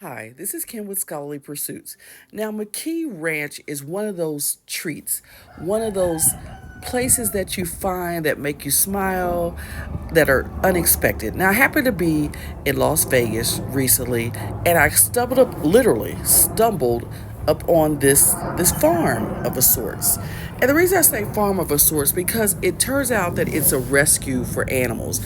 Hi, this is Kim with Scholarly Pursuits. Now, McKee Ranch is one of those treats, one of those places that you find that make you smile, that are unexpected. Now, I happened to be in Las Vegas recently, and I literally stumbled up on this farm of a sorts. And the reason I say farm of a sorts because it turns out that it's a rescue for animals.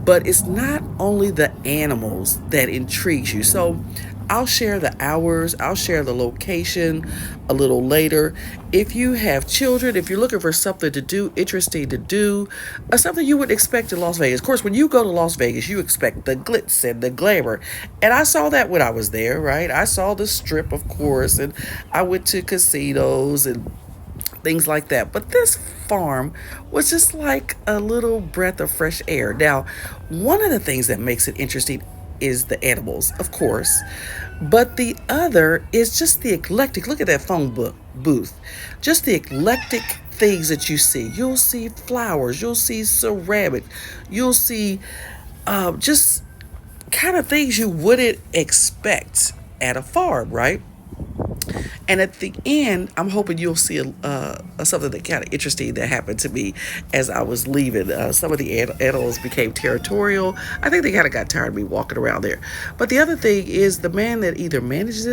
But it's not only the animals that intrigues you. So I'll share the hours, I'll share the location a little later. If you have children, if you're looking for something to do, interesting to do, or something you would expect in Las Vegas. Of course, when you go to Las Vegas, you expect the glitz and the glamour. And I saw that when I was there, right? I saw the strip, of course, and I went to casinos and things like that. But this farm was just like a little breath of fresh air. Now, one of the things that makes it interesting is the animals, of course, but the other is just the eclectic. Look at that phone book booth, just the eclectic things that you see. You'll see flowers, you'll see ceramic, you'll see just kind of things you wouldn't expect at a farm, right? And at the end, I'm hoping you'll see something that kind of interesting that happened to me as I was leaving. Some of the animals became territorial. I think they kind of got tired of me walking around there. But the other thing is the man that either manages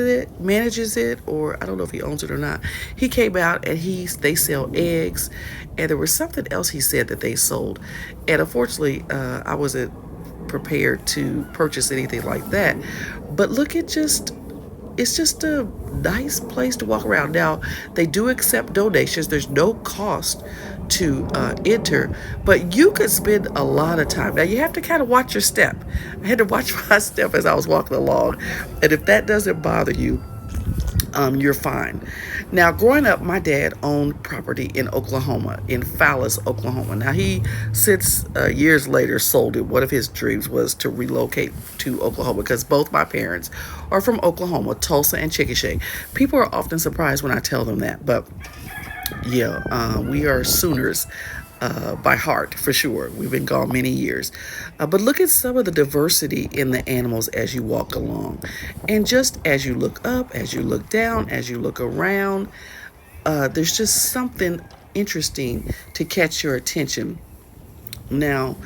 it, or I don't know if he owns it or not. He came out and they sell eggs, and there was something else he said that they sold, and unfortunately, I wasn't prepared to purchase anything like that. But look at just it's just a nice place to walk around. Now, they do accept donations. There's no cost to enter, but you could spend a lot of time. Now, you have to kind of watch your step. I had to watch my step as I was walking along, and if that doesn't bother you, you're fine. Now, growing up, my dad owned property in Oklahoma, in Fallas, Oklahoma. Now, he, since years later, sold it. One of his dreams was to relocate to Oklahoma because both my parents are from Oklahoma, Tulsa and Chickasha. People are often surprised when I tell them that, but yeah, we are Sooners by heart, for sure. We've been gone many years. But look at some of the diversity in the animals as you walk along. And just as you look up, as you look down, as you look around, there's just something interesting to catch your attention. Now,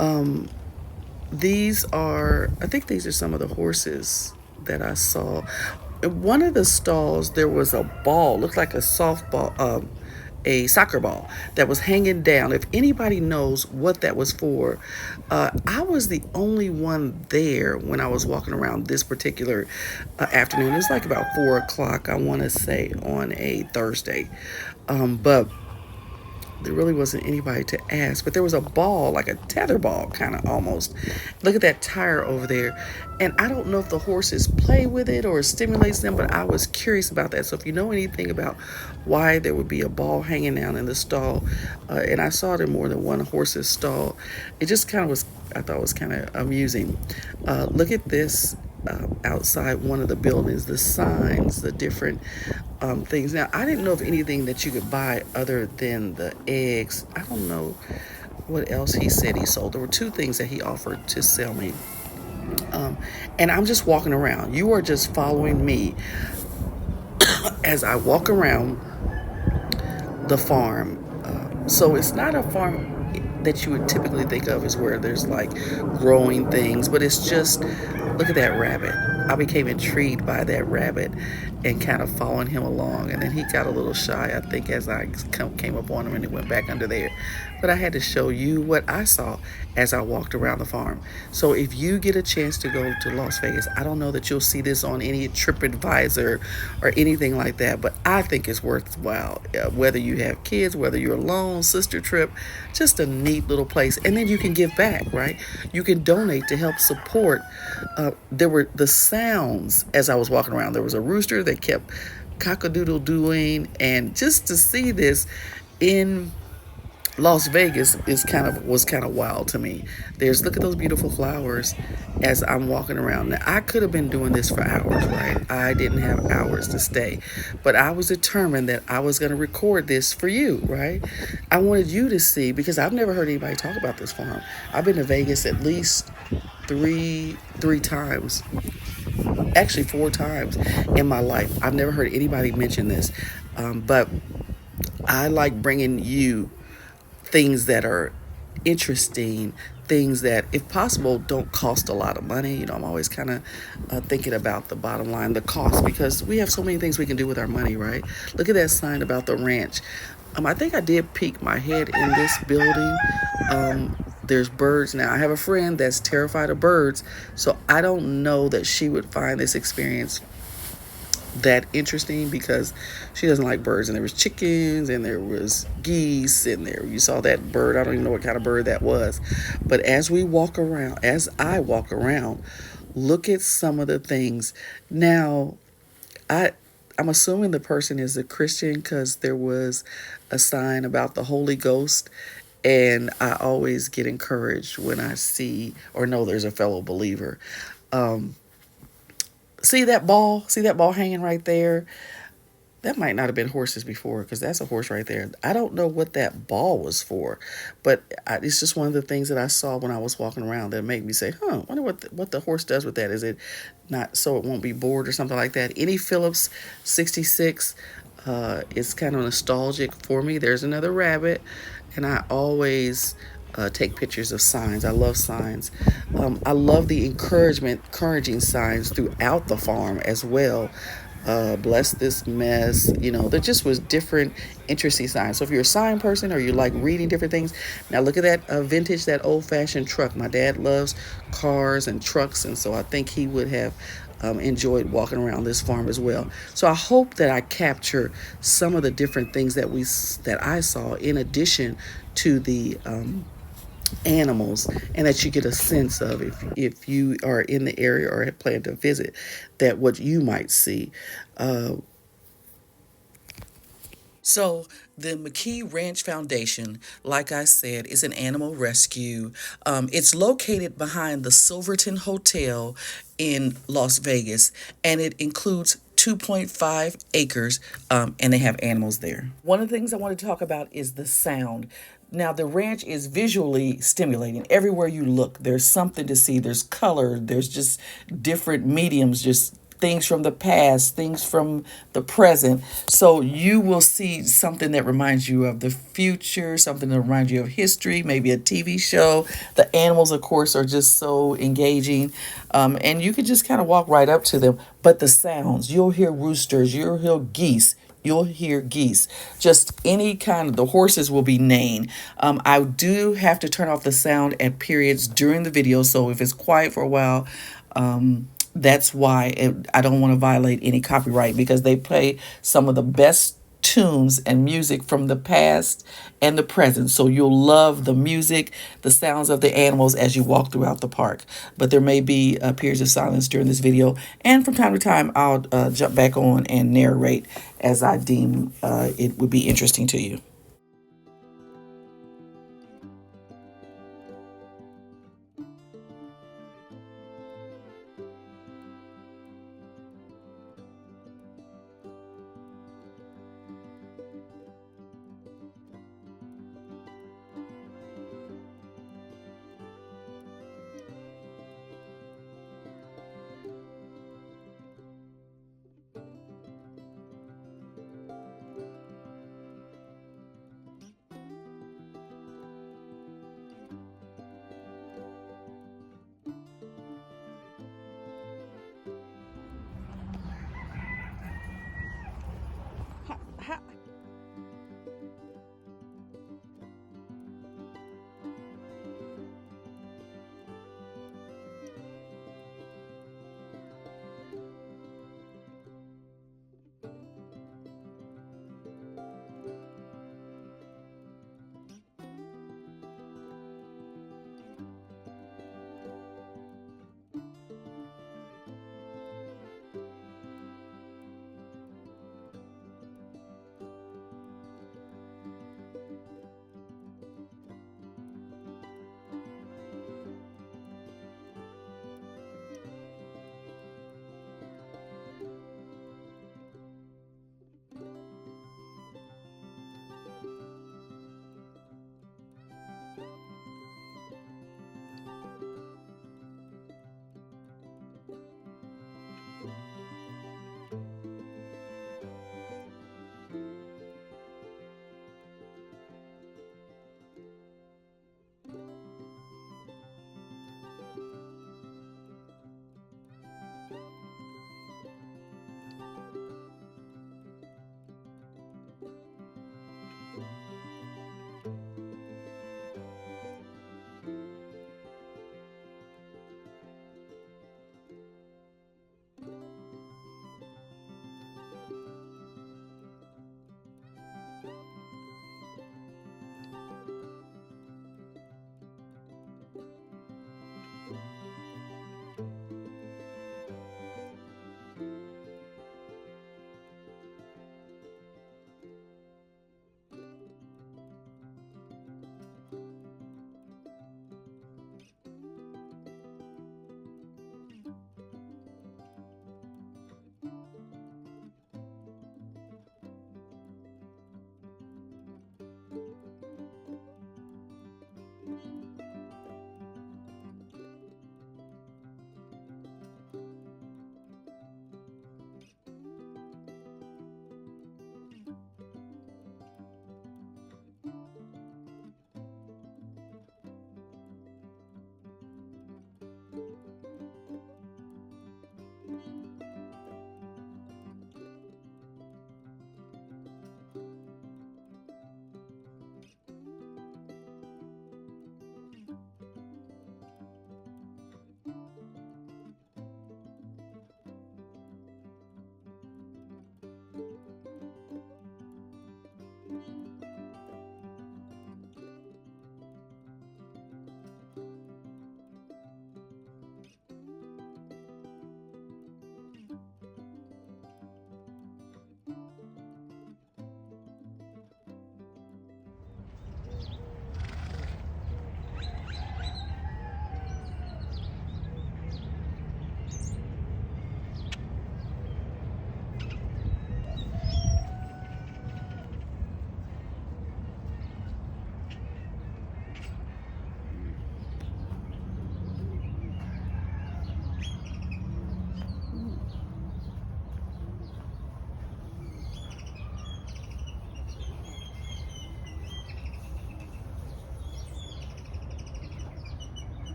I think these are some of the horses that I saw. In one of the stalls, there was a ball, looked like a softball, a soccer ball that was hanging down. If anybody knows what that was for, I was the only one there when I was walking around this particular afternoon. It was like about 4 o'clock, I want to say, on a Thursday. But there really wasn't anybody to ask, but there was a ball, like a tether ball, kind of almost. Look at that tire over there. And I don't know if the horses play with it or stimulates them, but I was curious about that. So if you know anything about why there would be a ball hanging down in the stall, and I saw it in more than one horse's stall, it just kind of was, I thought it was kind of amusing. Look at this. Outside one of the buildings, the signs, the different things. Now, I didn't know of anything that you could buy other than the eggs. I don't know what else he said he sold. There were two things that he offered to sell me. And I'm just walking around. You are just following me as I walk around the farm. So it's not a farm that you would typically think of as where there's like growing things, but it's just, look at that rabbit. I became intrigued by that rabbit and kind of following him along. And then he got a little shy, I think, as I came up on him and he went back under there. But I had to show you what I saw as I walked around the farm. So if you get a chance to go to Las Vegas, I don't know that you'll see this on any TripAdvisor or anything like that, but I think it's worthwhile. Whether you have kids, whether you're alone, sister trip, just a neat little place. And then you can give back, right? You can donate to help support. There were the sounds as I was walking around. There was a rooster that kept cock-a-doodle doing, and just to see this in Las Vegas was kind of wild to me. Look at those beautiful flowers as I'm walking around. Now, I could have been doing this for hours, right? I didn't have hours to stay, but I was determined that I was going to record this for you, right? I wanted you to see, because I've never heard anybody talk about this farm. I've been to Vegas at least three times, actually 4 times in my life. I've never heard anybody mention this, but I like bringing you things that are interesting, things that, if possible, don't cost a lot of money. You know, I'm always kind of thinking about the bottom line, the cost, because we have so many things we can do with our money, right? Look at that sign about the ranch. I think I did peek my head in this building. There's birds now. I have a friend that's terrified of birds, so I don't know that she would find this experience that interesting because she doesn't like birds. And there was chickens and there was geese and there you saw that bird. I don't even know what kind of bird that was. But as I walk around, look at some of the things. Now, I I'm assuming the person is a Christian because there was a sign about the Holy Ghost. And I always get encouraged when I see or know there's a fellow believer. Um, See that ball? See that ball hanging right there? That might not have been horses before because that's a horse right there. I don't know what that ball was for, but it's just one of the things that I saw when I was walking around that made me say, "Huh, I wonder what the horse does with that. Is it not so it won't be bored or something like that?" Any Phillips 66 is kind of nostalgic for me. There's another rabbit, and I always take pictures of signs. I love signs. I love the encouraging signs throughout the farm as well. Bless this mess. You know, there just was different interesting signs. So if you're a sign person or you like reading different things, now look at that vintage, that old fashioned truck. My dad loves cars and trucks, and so I think he would have enjoyed walking around this farm as well. So I hope that I capture some of the different things that I saw in addition to the animals, and that you get a sense of, if you are in the area or had planned to visit, that what you might see. Uh, so, the McKee Ranch Foundation, like I said, is an animal rescue. It's located behind the Silverton Hotel in Las Vegas, and it includes 2.5 acres, and they have animals there. One of the things I want to talk about is the sound. Now, the ranch is visually stimulating. Everywhere you look, there's something to see. There's color, there's just different mediums, just things from the past, things from the present. So you will see something that reminds you of the future, something that reminds you of history, maybe a TV show. The animals, of course, are just so engaging. And you can just kind of walk right up to them. But the sounds, you'll hear roosters, you'll hear geese. You'll hear geese. Just any kind of, the horses will be neighing. I do have to turn off the sound at periods during the video. So if it's quiet for a while, that's why I don't want to violate any copyright, because they play some of the best tunes and music from the past and the present. So you'll love the music, the sounds of the animals as you walk throughout the park. But there may be periods of silence during this video. And from time to time, I'll jump back on and narrate as I deem it would be interesting to you.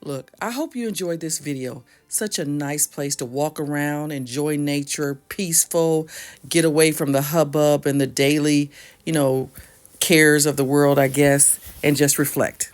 Look, I hope you enjoyed this video. Such a nice place to walk around, enjoy nature, peaceful, get away from the hubbub and the daily, cares of the world, I guess, and just reflect.